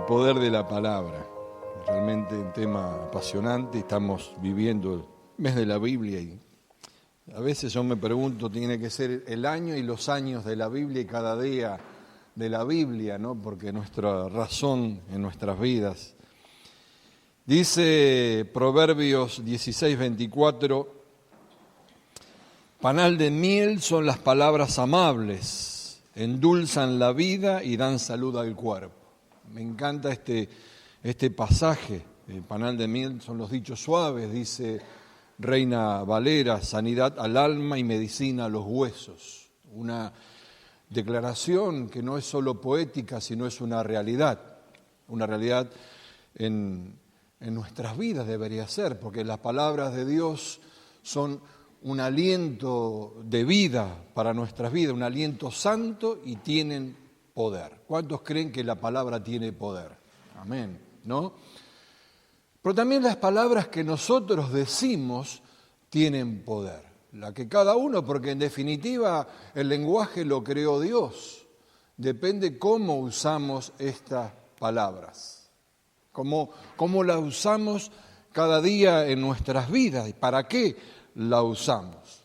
poder de la palabra. Realmente un tema apasionante. Estamos viviendo el mes de la Biblia y a veces yo me pregunto, tiene que ser el año y los años de la Biblia y cada día de la Biblia, ¿no? Porque nuestra razón en nuestras vidas. Dice Proverbios 16:24, panal de miel son las palabras amables, endulzan la vida y dan salud al cuerpo. Me encanta este pasaje. El panal de miel son los dichos suaves, dice Reina Valera, sanidad al alma y medicina a los huesos. Una declaración que no es solo poética, sino es una realidad en nuestras vidas debería ser, porque las palabras de Dios son un aliento de vida para nuestras vidas, un aliento santo y tienen poder. ¿Cuántos creen que la palabra tiene poder? Amén, ¿no? Pero también las palabras que nosotros decimos tienen poder. La que cada uno, porque en definitiva el lenguaje lo creó Dios. Depende cómo usamos estas palabras, cómo las usamos cada día en nuestras vidas y para qué la usamos.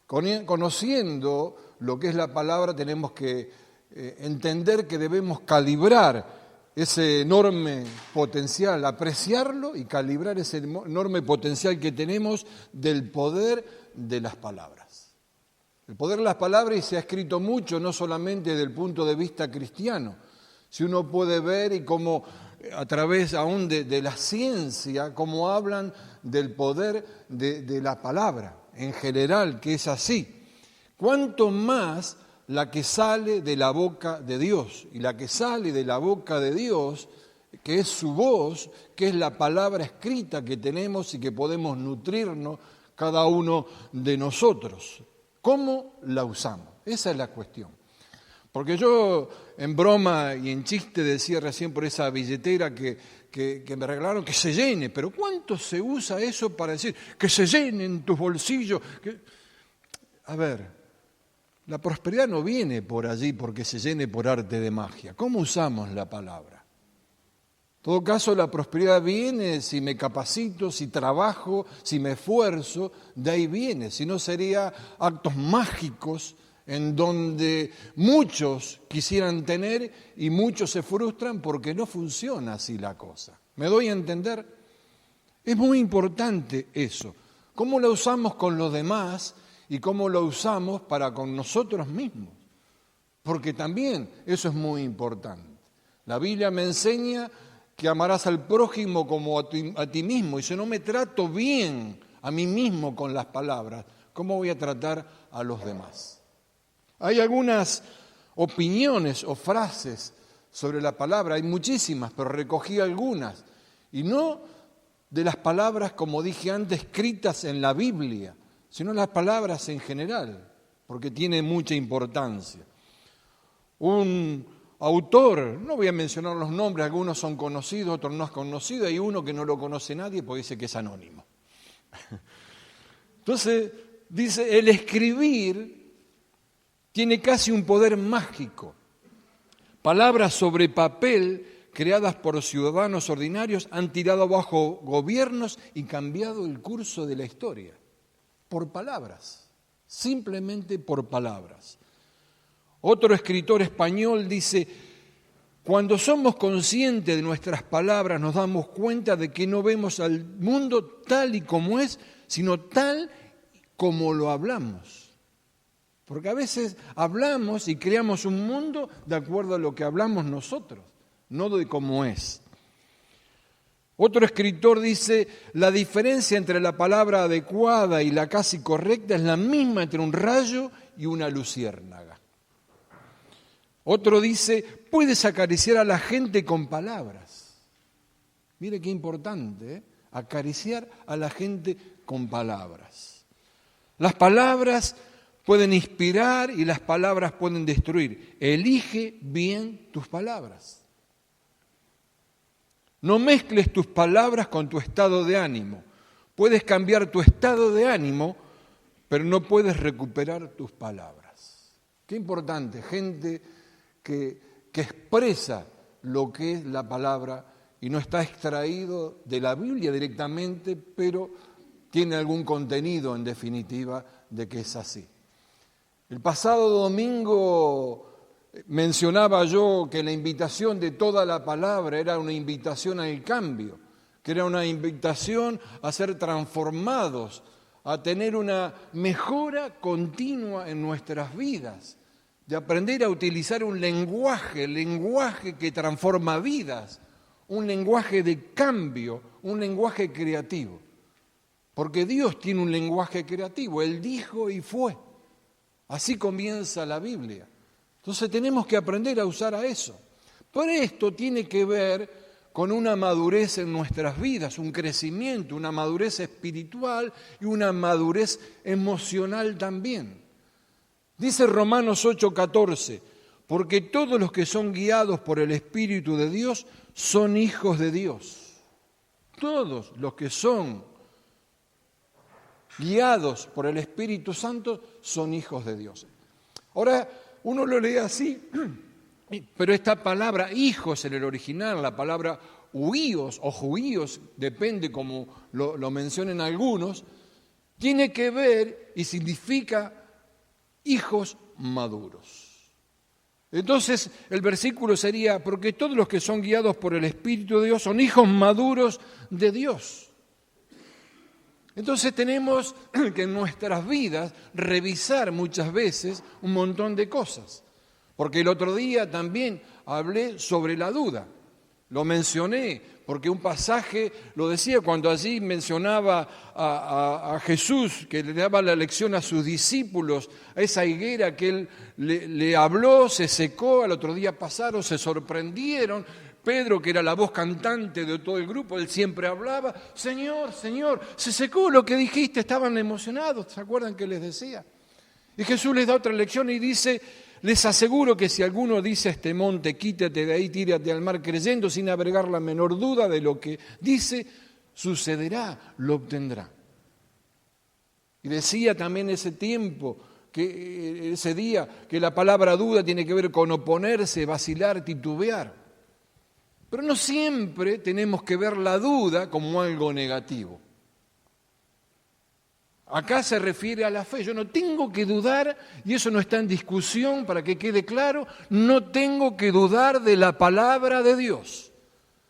Conociendo lo que es la palabra, tenemos que entender que debemos calibrar ese enorme potencial, apreciarlo y calibrar ese enorme potencial que tenemos del poder de las palabras. El poder de las palabras, y se ha escrito mucho, no solamente desde el punto de vista cristiano, si uno puede ver y cómo a través aún de la ciencia, cómo hablan del poder de la palabra en general, que es así. Cuanto más la que sale de la boca de Dios, y la que sale de la boca de Dios, que es su voz, que es la palabra escrita que tenemos y que podemos nutrirnos cada uno de nosotros. ¿Cómo la usamos? Esa es la cuestión. Porque yo en broma y en chiste decía recién por esa billetera que me regalaron que se llene, pero ¿cuánto se usa eso para decir que se llenen tus bolsillos? A ver, la prosperidad no viene por allí porque se llene por arte de magia. ¿Cómo usamos la palabra? En todo caso, la prosperidad viene si me capacito, si trabajo, si me esfuerzo, de ahí viene. Si no, sería actos mágicos en donde muchos quisieran tener y muchos se frustran porque no funciona así la cosa. ¿Me doy a entender? Es muy importante eso. ¿Cómo la usamos con los demás y cómo lo usamos para con nosotros mismos? Porque también eso es muy importante. La Biblia me enseña que amarás al prójimo como a ti mismo. Y si no me trato bien a mí mismo con las palabras, ¿cómo voy a tratar a los demás? Hay algunas opiniones o frases sobre la palabra, hay muchísimas, pero recogí algunas. Y no de las palabras, como dije antes, escritas en la Biblia, sino las palabras en general, porque tiene mucha importancia. Un autor, no voy a mencionar los nombres, algunos son conocidos, otros no es conocido, hay uno que no lo conoce nadie porque dice que es anónimo. Entonces, dice, el escribir tiene casi un poder mágico. Palabras sobre papel creadas por ciudadanos ordinarios han tirado abajo gobiernos y cambiado el curso de la historia. Por palabras, simplemente por palabras. Otro escritor español dice, cuando somos conscientes de nuestras palabras nos damos cuenta de que no vemos al mundo tal y como es, sino tal como lo hablamos. Porque a veces hablamos y creamos un mundo de acuerdo a lo que hablamos nosotros, no de cómo es. Otro escritor dice, la diferencia entre la palabra adecuada y la casi correcta es la misma entre un rayo y una luciérnaga. Otro dice, puedes acariciar a la gente con palabras. Mire qué importante, ¿eh? Acariciar a la gente con palabras. Las palabras pueden inspirar y las palabras pueden destruir. Elige bien tus palabras. No mezcles tus palabras con tu estado de ánimo. Puedes cambiar tu estado de ánimo, pero no puedes recuperar tus palabras. Qué importante, gente que expresa lo que es la palabra y no está extraído de la Biblia directamente, pero tiene algún contenido en definitiva de que es así. El pasado domingo mencionaba yo que la invitación de toda la palabra era una invitación al cambio, que era una invitación a ser transformados, a tener una mejora continua en nuestras vidas, de aprender a utilizar un lenguaje, el lenguaje que transforma vidas, un lenguaje de cambio, un lenguaje creativo. Porque Dios tiene un lenguaje creativo, Él dijo y fue. Así comienza la Biblia. Entonces tenemos que aprender a usar a eso. Pero esto tiene que ver con una madurez en nuestras vidas, un crecimiento, una madurez espiritual y una madurez emocional también. Dice Romanos 8:14, porque todos los que son guiados por el Espíritu de Dios son hijos de Dios. Todos los que son guiados por el Espíritu Santo son hijos de Dios. Ahora, uno lo lee así, pero esta palabra hijos en el original, la palabra huíos o juíos, depende como lo mencionen algunos, tiene que ver y significa hijos maduros. Entonces el versículo sería, porque todos los que son guiados por el Espíritu de Dios son hijos maduros de Dios. Entonces tenemos que en nuestras vidas revisar muchas veces un montón de cosas. Porque el otro día también hablé sobre la duda. Lo mencioné porque un pasaje lo decía cuando allí mencionaba a Jesús, que le daba la lección a sus discípulos, a esa higuera que él le habló, se secó, al otro día pasaron, se sorprendieron. Pedro, que era la voz cantante de todo el grupo, él siempre hablaba, Señor, Señor, se secó lo que dijiste, estaban emocionados, ¿se acuerdan que les decía? Y Jesús les da otra lección y dice, les aseguro que si alguno dice a este monte, quítate de ahí, tírate al mar, creyendo sin abrigar la menor duda de lo que dice, sucederá, lo obtendrá. Y decía también ese tiempo, que ese día, que la palabra duda tiene que ver con oponerse, vacilar, titubear. Pero no siempre tenemos que ver la duda como algo negativo. Acá se refiere a la fe. Yo no tengo que dudar, y eso no está en discusión, para que quede claro, no tengo que dudar de la palabra de Dios.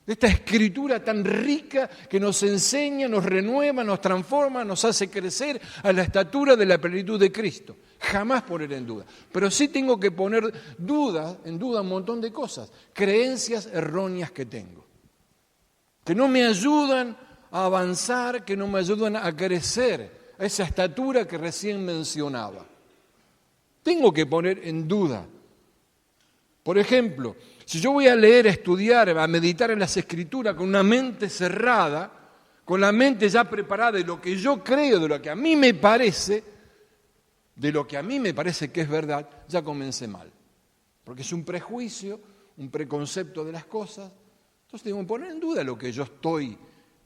De esta escritura tan rica que nos enseña, nos renueva, nos transforma, nos hace crecer a la estatura de la plenitud de Cristo. Jamás poner en duda. Pero sí tengo que poner en duda un montón de cosas, creencias erróneas que tengo, que no me ayudan a avanzar, que no me ayudan a crecer, a esa estatura que recién mencionaba. Tengo que poner en duda. Por ejemplo, si yo voy a leer, a estudiar, a meditar en las Escrituras con una mente cerrada, con la mente ya preparada de lo que yo creo, de lo que a mí me parece, que es verdad, ya comencé mal. Porque es un prejuicio, un preconcepto de las cosas. Entonces tengo que poner en duda lo que yo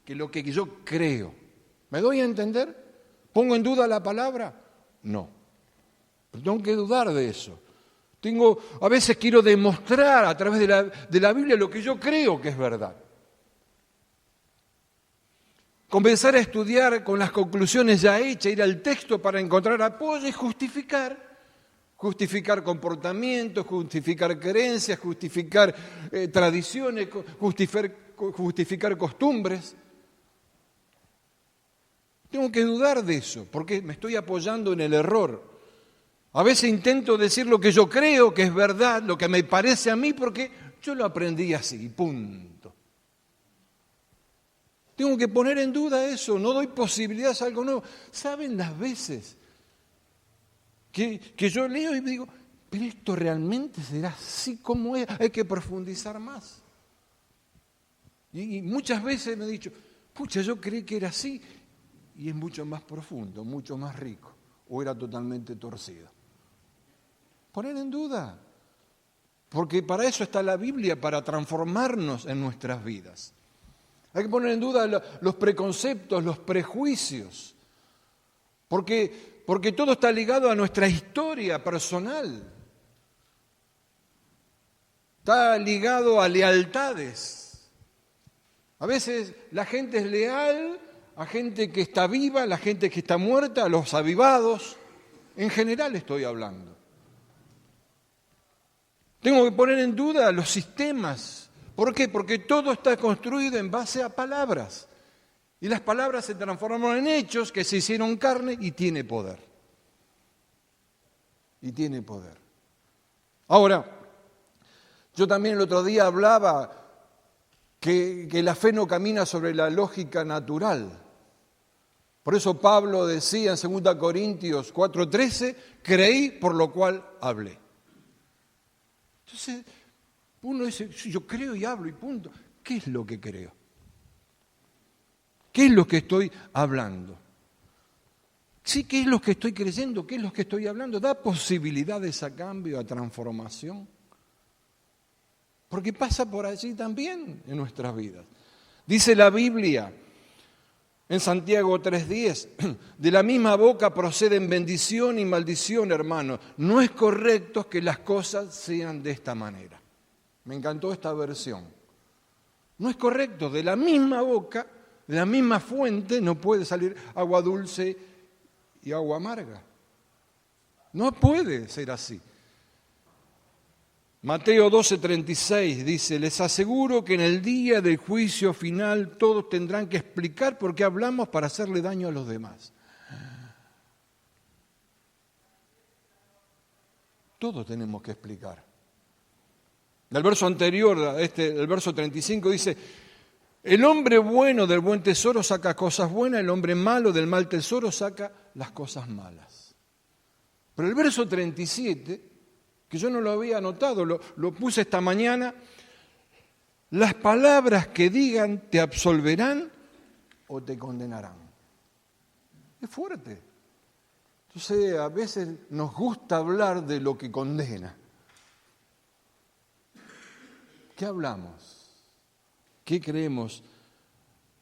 lo que yo creo. ¿Me doy a entender? ¿Pongo en duda la palabra? No. Pero tengo que dudar de eso. A veces quiero demostrar a través de la Biblia lo que yo creo que es verdad. Comenzar a estudiar con las conclusiones ya hechas, ir al texto para encontrar apoyo y justificar comportamientos, justificar creencias, justificar tradiciones, justificar costumbres. Tengo que dudar de eso, porque me estoy apoyando en el error. A veces intento decir lo que yo creo que es verdad, lo que me parece a mí, porque yo lo aprendí así, punto. Tengo que poner en duda eso, no doy posibilidades a algo nuevo. ¿Saben las veces que yo leo y me digo, pero esto realmente será así como es? Hay que profundizar más. Y muchas veces me he dicho, pucha, yo creí que era así, y es mucho más profundo, mucho más rico, o era totalmente torcido. Poner en duda, porque para eso está la Biblia, para transformarnos en nuestras vidas. Hay que poner en duda los preconceptos, los prejuicios, porque todo está ligado a nuestra historia personal. está ligado a lealtades. A veces la gente es leal a gente que está viva, a la gente que está muerta, a los avivados. En general estoy hablando. Tengo que poner en duda los sistemas. ¿Por qué? Porque todo está construido en base a palabras. Y las palabras se transformaron en hechos que se hicieron carne y tiene poder. Y tiene poder. Ahora, yo también el otro día hablaba que la fe no camina sobre la lógica natural. Por eso Pablo decía en 2 Corintios 4:13, creí por lo cual hablé. Entonces, uno dice, yo creo y hablo y punto. ¿Qué es lo que creo? ¿Qué es lo que estoy hablando? Sí, ¿qué es lo que estoy creyendo? ¿Qué es lo que estoy hablando? ¿Da posibilidades a cambio, a transformación? Porque pasa por allí también en nuestras vidas. Dice la Biblia en Santiago 3:10, de la misma boca proceden bendición y maldición, hermanos. No es correcto que las cosas sean de esta manera. Me encantó esta versión. No es correcto, de la misma boca, de la misma fuente, no puede salir agua dulce y agua amarga. No puede ser así. Mateo 12:36 dice, les aseguro que en el día del juicio final todos tendrán que explicar por qué hablamos para hacerle daño a los demás. Todos tenemos que explicar. El verso anterior, el verso 35 dice, el hombre bueno del buen tesoro saca cosas buenas, el hombre malo del mal tesoro saca las cosas malas. Pero el verso 37, que yo no lo había anotado, lo puse esta mañana, las palabras que digan te absolverán o te condenarán. Es fuerte. Entonces a veces nos gusta hablar de lo que condena. ¿Qué hablamos? ¿Qué creemos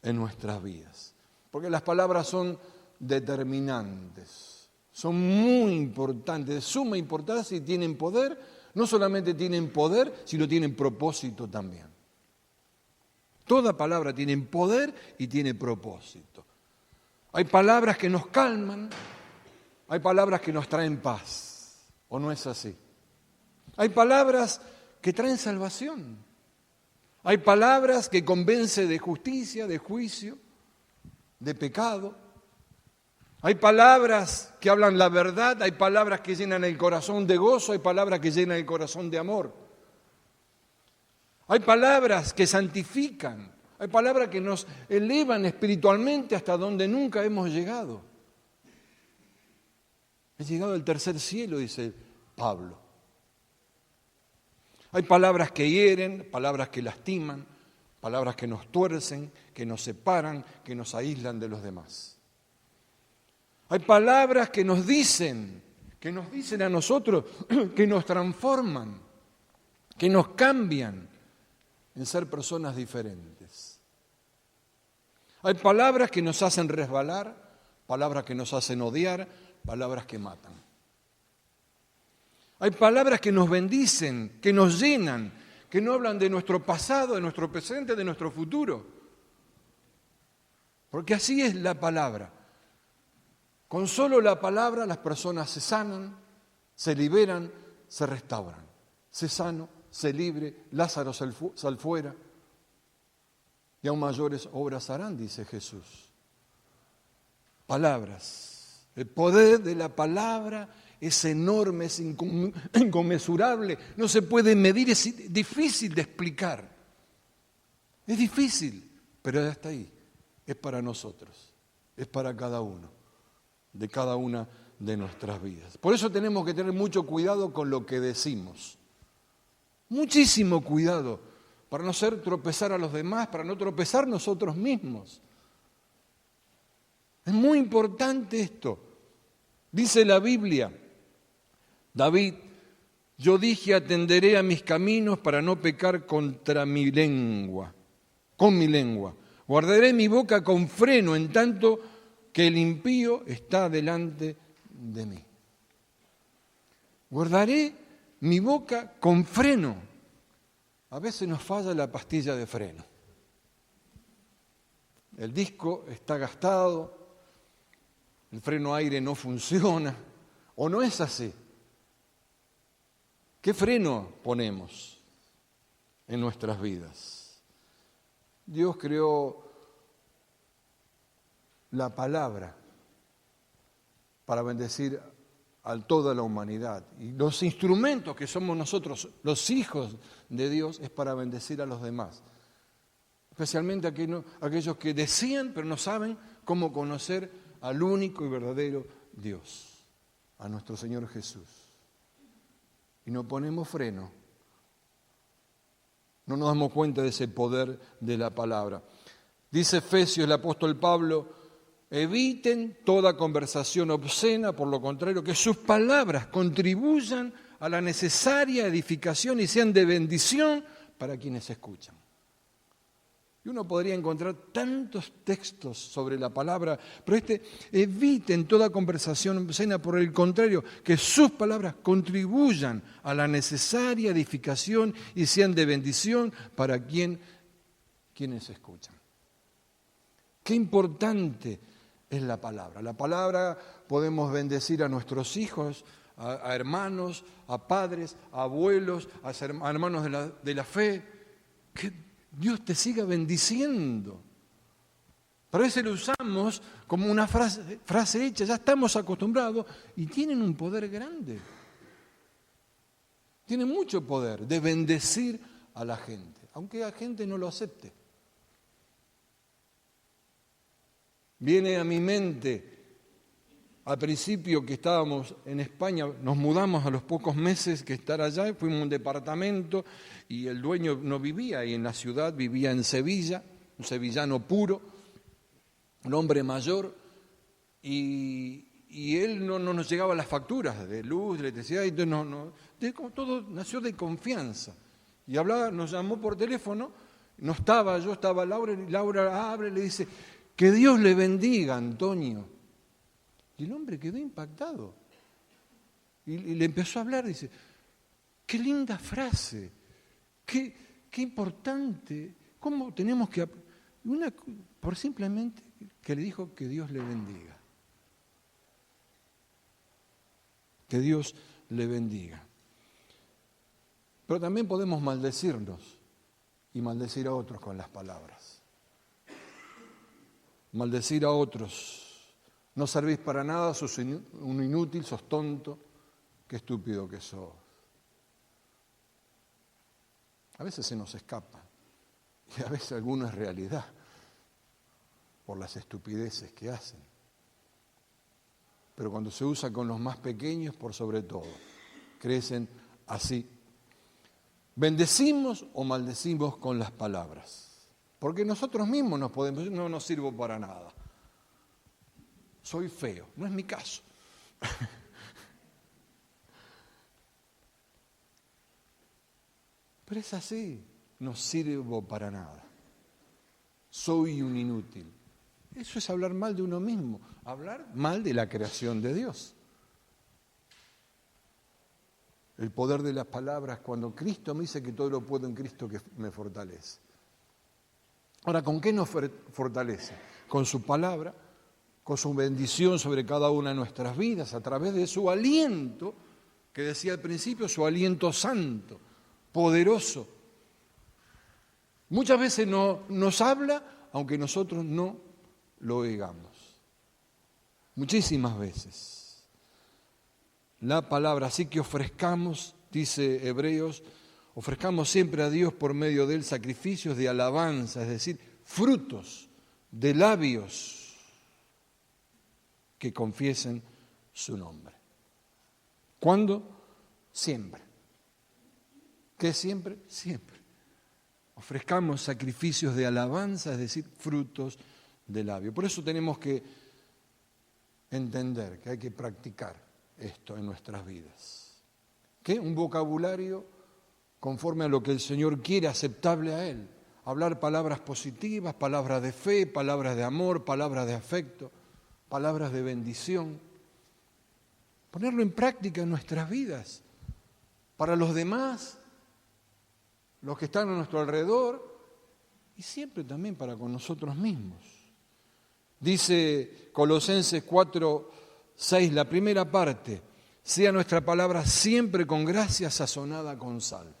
en nuestras vidas? Porque las palabras son determinantes, son muy importantes, de suma importancia y tienen poder. No solamente tienen poder, sino tienen propósito también. Toda palabra tiene poder y tiene propósito. Hay palabras que nos calman, hay palabras que nos traen paz, ¿o no es así? Hay palabras que traen salvación. Hay palabras que convencen de justicia, de juicio, de pecado. Hay palabras que hablan la verdad, hay palabras que llenan el corazón de gozo, hay palabras que llenan el corazón de amor. Hay palabras que santifican, hay palabras que nos elevan espiritualmente hasta donde nunca hemos llegado. He llegado al tercer cielo, dice Pablo. Hay palabras que hieren, palabras que lastiman, palabras que nos tuercen, que nos separan, que nos aíslan de los demás. Hay palabras que nos dicen a nosotros, que nos transforman, que nos cambian en ser personas diferentes. Hay palabras que nos hacen resbalar, palabras que nos hacen odiar, palabras que matan. Hay palabras que nos bendicen, que nos llenan, que no hablan de nuestro pasado, de nuestro presente, de nuestro futuro. Porque así es la palabra. Con solo la palabra las personas se sanan, se liberan, se restauran. Se sano, se libre, Lázaro sal fuera. Y aún mayores obras harán, dice Jesús. Palabras. El poder de la palabra es enorme, es inconmensurable, no se puede medir, es difícil de explicar. Es difícil, pero hasta ahí. Es para nosotros, es para cada uno, de cada una de nuestras vidas. Por eso tenemos que tener mucho cuidado con lo que decimos. Muchísimo cuidado, para no hacer tropezar a los demás, para no tropezar nosotros mismos. Es muy importante esto. Dice la Biblia, David, yo dije atenderé a mis caminos para no pecar contra mi lengua, con mi lengua. Guardaré mi boca con freno en tanto que el impío está delante de mí. Guardaré mi boca con freno. a veces nos falla la pastilla de freno. El disco está gastado, el freno a aire no funciona, o no es así. ¿Qué freno ponemos en nuestras vidas? Dios creó la palabra para bendecir a toda la humanidad. Y los instrumentos que somos nosotros, los hijos de Dios, es para bendecir a los demás. Especialmente aquellos que desean, pero no saben cómo conocer al único y verdadero Dios, a nuestro Señor Jesús. Y no ponemos freno. No nos damos cuenta de ese poder de la palabra. Dice Efesios, el apóstol Pablo, eviten toda conversación obscena, por lo contrario, que sus palabras contribuyan a la necesaria edificación y sean de bendición para quienes escuchan. Y uno podría encontrar tantos textos sobre la palabra, pero eviten toda conversación obscena, por el contrario, que sus palabras contribuyan a la necesaria edificación y sean de bendición para quienes escuchan. Qué importante es la palabra. La palabra podemos bendecir a nuestros hijos, a hermanos, a padres, a abuelos, a hermanos de la fe. Que Dios te siga bendiciendo. Pero a veces lo usamos como una frase hecha, ya estamos acostumbrados y tienen un poder grande. Tienen mucho poder de bendecir a la gente, aunque la gente no lo acepte. Viene a mi mente, al principio que estábamos en España, nos mudamos a los pocos meses que estar allá, fuimos a un departamento y el dueño no vivía ahí en la ciudad, vivía en Sevilla, un sevillano puro, un hombre mayor, y él no nos llegaba las facturas de luz, de electricidad, y todo nació de confianza. Y nos llamó por teléfono, yo estaba Laura, y Laura abre y le dice, que Dios le bendiga, Antonio. Y el hombre quedó impactado. Y le empezó a hablar, dice, qué linda frase, qué importante, cómo tenemos que... por simplemente que le dijo que Dios le bendiga. Que Dios le bendiga. Pero también podemos maldecirnos y maldecir a otros con las palabras. Maldecir a otros. No servís para nada, sos un inútil, sos tonto, qué estúpido que sos. A veces se nos escapa y a veces alguno es realidad por las estupideces que hacen. Pero cuando se usa con los más pequeños, por sobre todo, crecen así. ¿Bendecimos o maldecimos con las palabras? Porque nosotros mismos no nos sirvo para nada. Soy feo, no es mi caso. Pero es así, no sirvo para nada. Soy un inútil. Eso es hablar mal de uno mismo, hablar mal de la creación de Dios. El poder de las palabras, cuando Cristo me dice que todo lo puedo en Cristo que me fortalece. Ahora, ¿con qué nos fortalece? Con su palabra, con su bendición sobre cada una de nuestras vidas, a través de su aliento, que decía al principio, su aliento santo, poderoso. Muchas veces nos habla, aunque nosotros no lo oigamos. Muchísimas veces. La palabra, así que ofrezcamos, dice Hebreos, ofrezcamos siempre a Dios por medio de él sacrificios de alabanza, es decir, frutos de labios que confiesen su nombre. ¿Cuándo? Siempre. ¿Qué siempre? Siempre. Ofrezcamos sacrificios de alabanza, es decir, frutos de labios. Por eso tenemos que entender que hay que practicar esto en nuestras vidas. ¿Qué? Un vocabulario conforme a lo que el Señor quiere, aceptable a Él. Hablar palabras positivas, palabras de fe, palabras de amor, palabras de afecto, palabras de bendición. Ponerlo en práctica en nuestras vidas, para los demás los que están a nuestro alrededor y siempre también para con nosotros mismos. Dice Colosenses 4:6, la primera parte, sea nuestra palabra siempre con gracia sazonada con sal.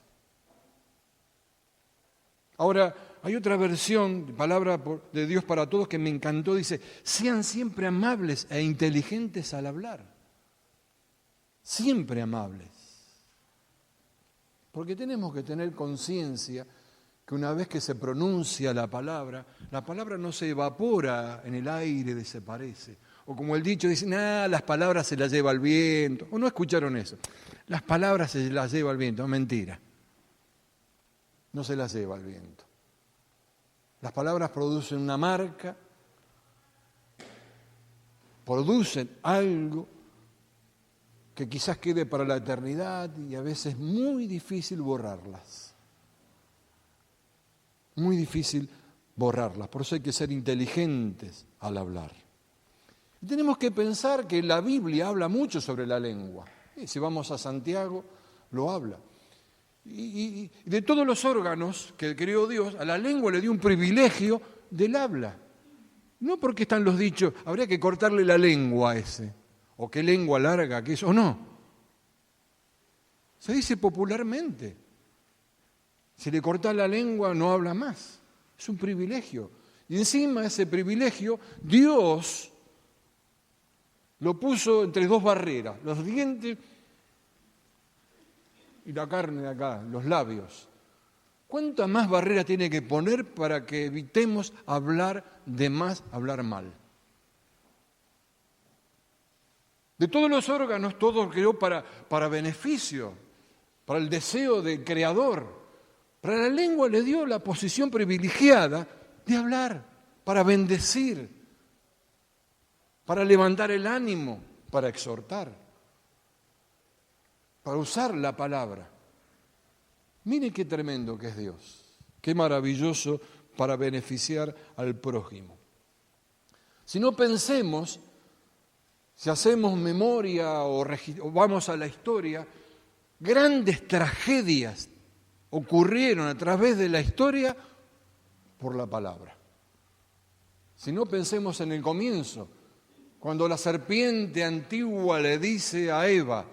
Ahora, hay otra versión de palabra de Dios para todos que me encantó, dice, sean siempre amables e inteligentes al hablar. Siempre amables. Porque tenemos que tener conciencia que una vez que se pronuncia la palabra no se evapora en el aire, desaparece. O como el dicho dice, las palabras se las lleva el viento. ¿O no escucharon eso? Las palabras se las lleva el viento. Mentira. No se las lleva el viento. Las palabras producen una marca, producen algo que quizás quede para la eternidad y a veces es muy difícil borrarlas. Muy difícil borrarlas. Por eso hay que ser inteligentes al hablar. Y tenemos que pensar que la Biblia habla mucho sobre la lengua. Y si vamos a Santiago, lo habla. Y de todos los órganos que creó Dios, a la lengua le dio un privilegio del habla. No porque están los dichos, habría que cortarle la lengua a ese, o qué lengua larga que es, o no. Se dice popularmente. Si le cortas la lengua no habla más. Es un privilegio. Y encima ese privilegio, Dios lo puso entre dos barreras, los dientes y la carne de acá, los labios. ¿Cuánta más barrera tiene que poner para que evitemos hablar de más, hablar mal? De todos los órganos, todo creó para beneficio, para el deseo del Creador. Para la lengua le dio la posición privilegiada de hablar, para bendecir, para levantar el ánimo, para exhortar, para usar la palabra. Mire qué tremendo que es Dios, qué maravilloso para beneficiar al prójimo. Si no pensemos, si hacemos memoria o vamos a la historia, grandes tragedias ocurrieron a través de la historia por la palabra. Si no pensemos en el comienzo, cuando la serpiente antigua le dice a Eva,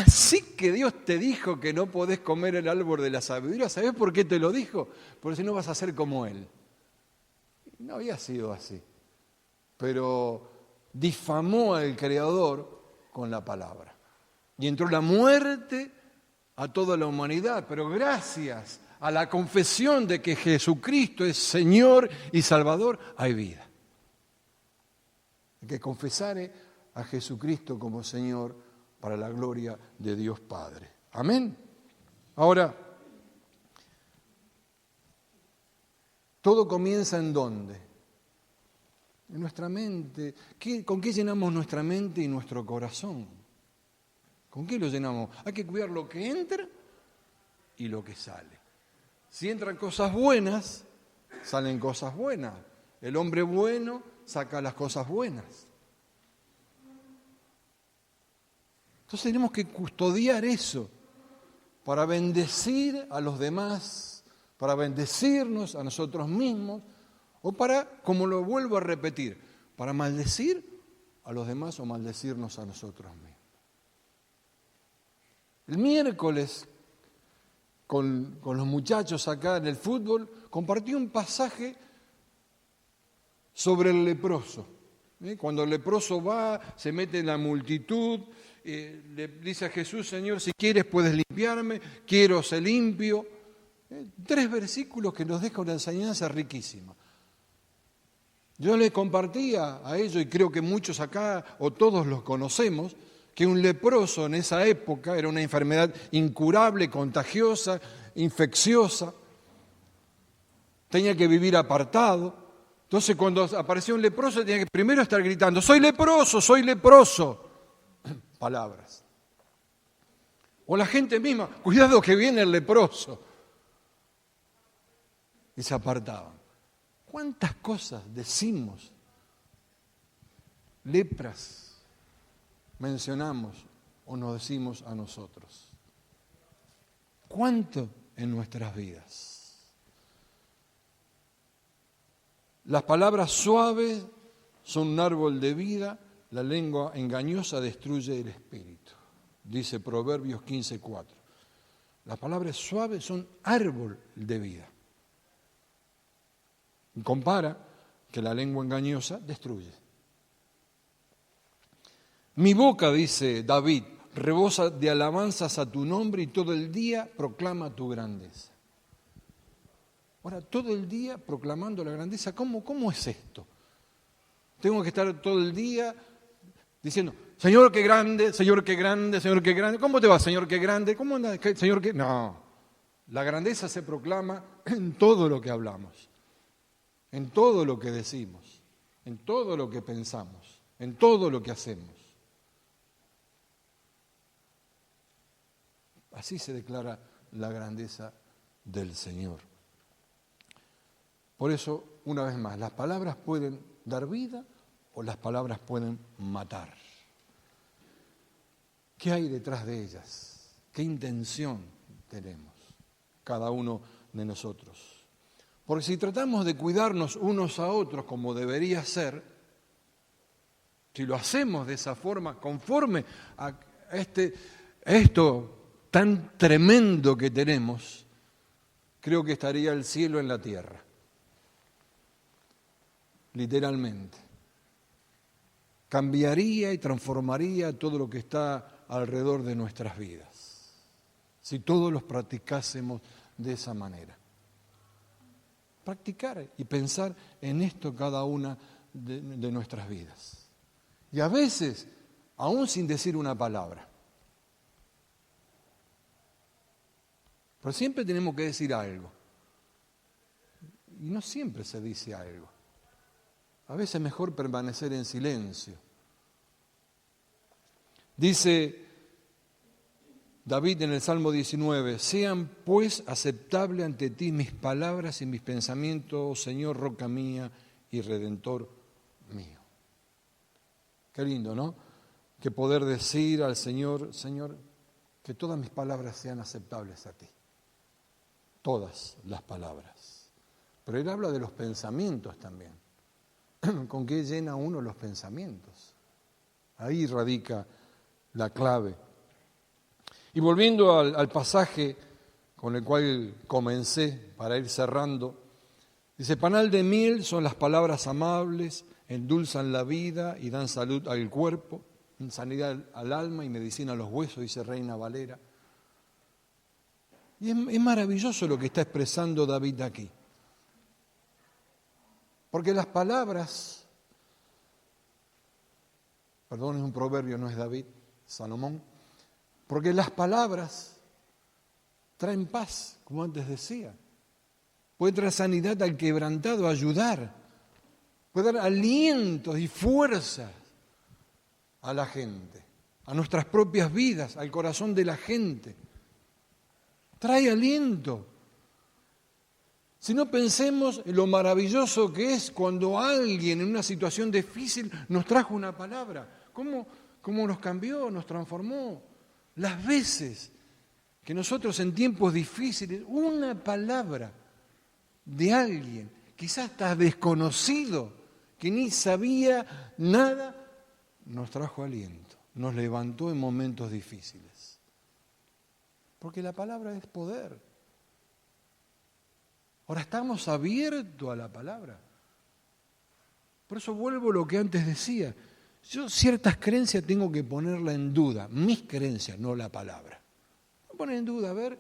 sí que Dios te dijo que no podés comer el árbol de la sabiduría. ¿Sabés por qué te lo dijo? Porque si no vas a ser como Él. No había sido así. Pero difamó al Creador con la palabra. Y entró la muerte a toda la humanidad. Pero gracias a la confesión de que Jesucristo es Señor y Salvador, hay vida. Hay que confesar a Jesucristo como Señor para la gloria de Dios Padre. Amén. Ahora, todo comienza ¿en dónde? En nuestra mente. ¿Con qué llenamos nuestra mente y nuestro corazón? ¿Con qué lo llenamos? Hay que cuidar lo que entra y lo que sale. Si entran cosas buenas, salen cosas buenas. El hombre bueno saca las cosas buenas. Entonces tenemos que custodiar eso para bendecir a los demás, para bendecirnos a nosotros mismos, o para, como lo vuelvo a repetir, para maldecir a los demás o maldecirnos a nosotros mismos. El miércoles, con los muchachos acá en el fútbol, compartí un pasaje sobre el leproso. Cuando el leproso va, se mete en la multitud, le dice a Jesús, Señor, si quieres puedes limpiarme, quiero ser limpio. 3 versículos que nos dejan una enseñanza riquísima. Yo les compartía a ellos, y creo que muchos acá, o todos los conocemos, que un leproso en esa época era una enfermedad incurable, contagiosa, infecciosa, tenía que vivir apartado. Entonces cuando aparecía un leproso tenía que primero estar gritando, soy leproso, soy leproso. Palabras. O la gente misma, cuidado que viene el leproso. Y se apartaban. ¿Cuántas cosas decimos? Lepras mencionamos o nos decimos a nosotros. ¿Cuánto en nuestras vidas. Las palabras suaves son un árbol de vida, la lengua engañosa destruye el espíritu, dice Proverbios 15:4. Las palabras suaves son árbol de vida. Y compara que la lengua engañosa destruye. Mi boca, dice David, rebosa de alabanzas a tu nombre y todo el día proclama tu grandeza. Ahora, todo el día proclamando la grandeza, ¿cómo es esto? Tengo que estar todo el día diciendo, Señor, qué grande, Señor, qué grande, Señor, qué grande. ¿Cómo te va, Señor, qué grande? ¿Cómo anda, Señor, qué? No, la grandeza se proclama en todo lo que hablamos, en todo lo que decimos, en todo lo que pensamos, en todo lo que hacemos. Así se declara la grandeza del Señor. Por eso, una vez más, las palabras pueden dar vida o las palabras pueden matar. ¿Qué hay detrás de ellas? ¿Qué intención tenemos cada uno de nosotros? Porque si tratamos de cuidarnos unos a otros como debería ser, si lo hacemos de esa forma, conforme a esto tan tremendo que tenemos, creo que estaría el cielo en la tierra, literalmente. Cambiaría y transformaría todo lo que está alrededor de nuestras vidas, si todos los practicásemos de esa manera. Practicar y pensar en esto cada una de nuestras vidas. Y a veces, aún sin decir una palabra. Pero siempre tenemos que decir algo. Y no siempre se dice algo. A veces es mejor permanecer en silencio. Dice David en el Salmo 19, sean pues aceptables ante ti mis palabras y mis pensamientos, Señor, roca mía y redentor mío. Qué lindo, ¿no? Que poder decir al Señor, Señor, que todas mis palabras sean aceptables a ti. Todas las palabras. Pero él habla de los pensamientos también. ¿Con qué llena uno los pensamientos? Ahí radica la clave. Y volviendo al pasaje con el cual comencé para ir cerrando, dice, panal de miel son las palabras amables, endulzan la vida y dan salud al cuerpo, sanidad al alma y medicina a los huesos, dice Reina Valera. Y es maravilloso lo que está expresando David aquí. Porque las palabras, perdón, es un proverbio, no es David, Salomón, porque las palabras traen paz, como antes decía. Puede traer sanidad al quebrantado, ayudar, puede dar alientos y fuerzas a la gente, a nuestras propias vidas, al corazón de la gente. Trae aliento. Si no, pensemos en lo maravilloso que es cuando alguien en una situación difícil nos trajo una palabra. ¿Cómo nos cambió, nos transformó? Las veces que nosotros en tiempos difíciles, una palabra de alguien, quizás hasta desconocido, que ni sabía nada, nos trajo aliento, nos levantó en momentos difíciles. Porque la palabra es poder. Ahora estamos abiertos a la palabra. Por eso vuelvo a lo que antes decía. Yo ciertas creencias tengo que ponerla en duda, mis creencias, no la palabra. No poner en duda, a ver,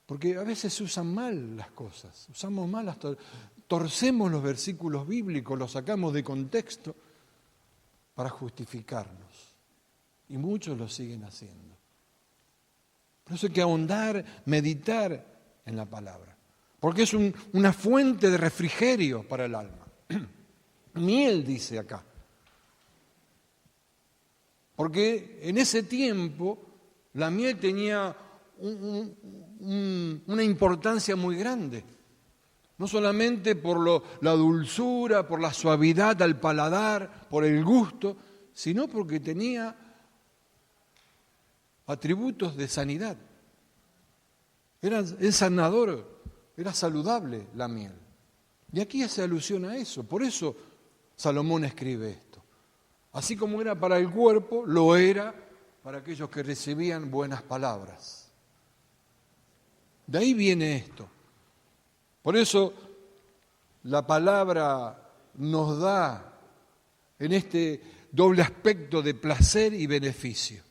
porque a veces se usan mal las cosas, usamos mal, hasta torcemos los versículos bíblicos, los sacamos de contexto para justificarnos. Y muchos lo siguen haciendo. Por eso hay que ahondar, meditar en la palabra, porque es una fuente de refrigerio para el alma. Miel, dice acá. Porque en ese tiempo la miel tenía una importancia muy grande. No solamente por la dulzura, por la suavidad al paladar, por el gusto, sino porque tenía atributos de sanidad. Es sanador, era saludable la miel. Y aquí hace alusión a eso. Por eso Salomón escribe esto. Así como era para el cuerpo, lo era para aquellos que recibían buenas palabras. De ahí viene esto. Por eso la palabra nos da en este doble aspecto de placer y beneficio.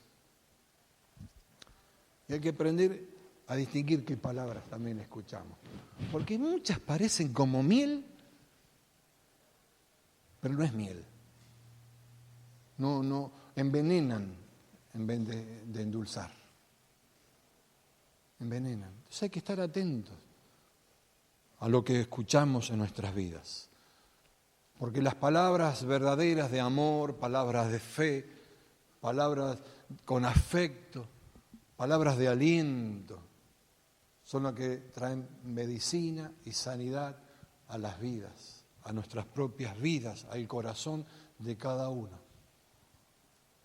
Y hay que aprender a distinguir qué palabras también escuchamos. Porque muchas parecen como miel, pero no es miel. No, envenenan en vez de endulzar. Envenenan. Entonces hay que estar atentos a lo que escuchamos en nuestras vidas. Porque las palabras verdaderas de amor, palabras de fe, palabras con afecto, palabras de aliento, son las que traen medicina y sanidad a las vidas, a nuestras propias vidas, al corazón de cada uno.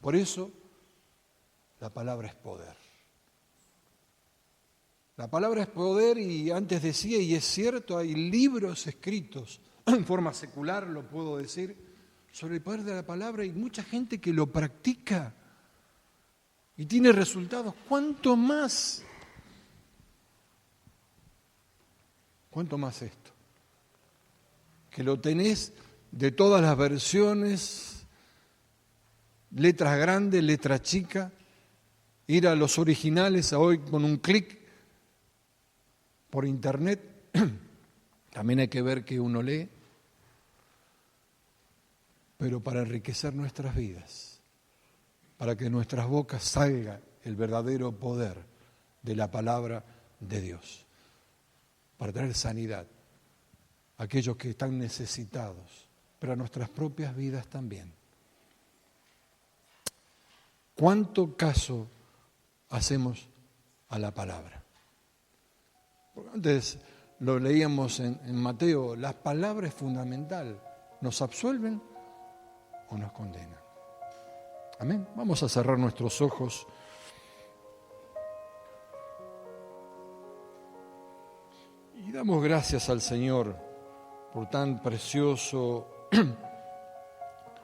Por eso, la palabra es poder. La palabra es poder y antes decía, y es cierto, hay libros escritos, en forma secular lo puedo decir, sobre el poder de la palabra y mucha gente que lo practica y tiene resultados. ¿Cuánto más esto? Que lo tenés de todas las versiones, letras grandes, letras chicas, ir a los originales hoy con un clic por internet. También hay que ver qué uno lee, pero para enriquecer nuestras vidas, para que de nuestras bocas salga el verdadero poder de la palabra de Dios, para traer sanidad a aquellos que están necesitados, pero a nuestras propias vidas también. ¿Cuánto caso hacemos a la palabra? Porque antes lo leíamos en Mateo, la palabra es fundamental. ¿Nos absuelven o nos condenan? Amén. Vamos a cerrar nuestros ojos. Y damos gracias al Señor por tan precioso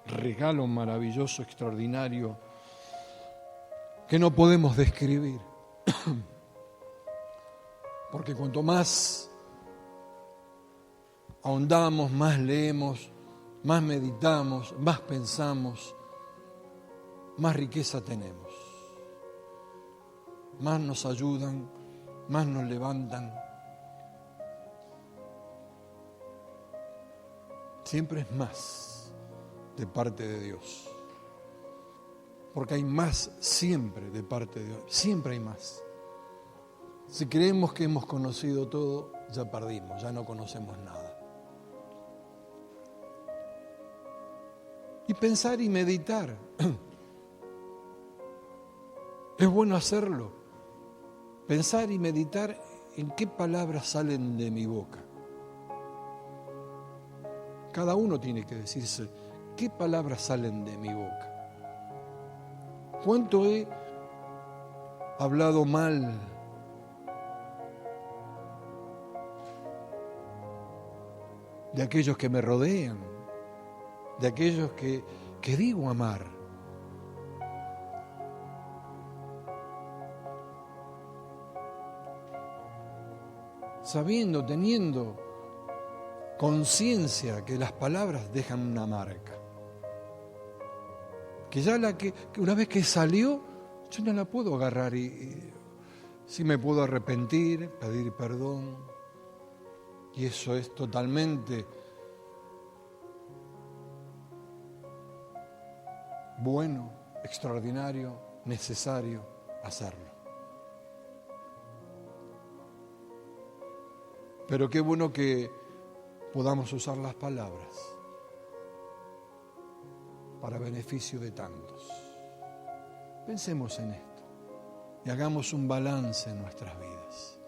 regalo maravilloso, extraordinario, que no podemos describir. Porque cuanto más ahondamos, más leemos, más meditamos, más pensamos, más riqueza tenemos. Más nos ayudan, más nos levantan. Siempre es más de parte de Dios. Porque hay más siempre de parte de Dios. Siempre hay más. Si creemos que hemos conocido todo, ya perdimos, ya no conocemos nada. Y pensar y meditar. Es bueno hacerlo. Pensar y meditar en qué palabras salen de mi boca. Cada uno tiene que decirse, ¿qué palabras salen de mi boca? ¿Cuánto he hablado mal de aquellos que me rodean, de aquellos que digo amar? Sabiendo, teniendo conciencia que las palabras dejan una marca. Que ya que una vez que salió, yo no la puedo agarrar y sí me puedo arrepentir, pedir perdón. Y eso es totalmente bueno, extraordinario, necesario hacerlo. Pero qué bueno que podamos usar las palabras para beneficio de tantos. Pensemos en esto y hagamos un balance en nuestras vidas.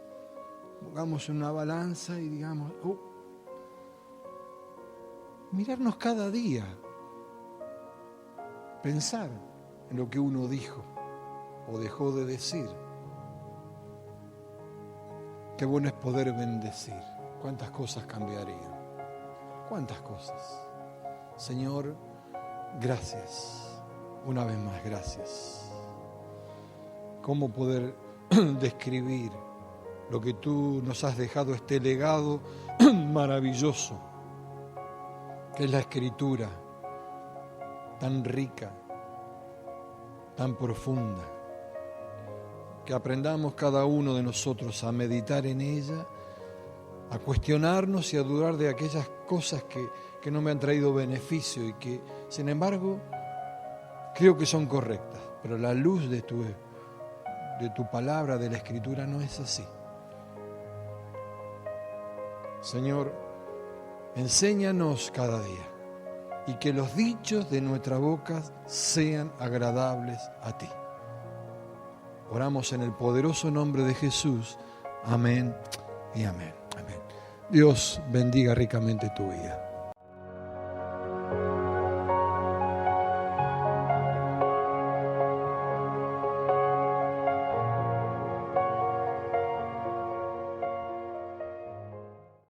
Pongamos una balanza y digamos, mirarnos cada día, pensar en lo que uno dijo o dejó de decir. Qué bueno es poder bendecir. ¿Cuántas cosas cambiarían? ¿Cuántas cosas? Señor, gracias. Una vez más, gracias. ¿Cómo poder describir lo que tú nos has dejado, este legado maravilloso, que es la Escritura, tan rica, tan profunda, que aprendamos cada uno de nosotros a meditar en ella, a cuestionarnos y a dudar de aquellas cosas que no me han traído beneficio y que, sin embargo, creo que son correctas, pero la luz de tu palabra, de la Escritura, no es así. Señor, enséñanos cada día y que los dichos de nuestra boca sean agradables a ti. Oramos en el poderoso nombre de Jesús. Amén y amén. Amén. Dios bendiga ricamente tu vida.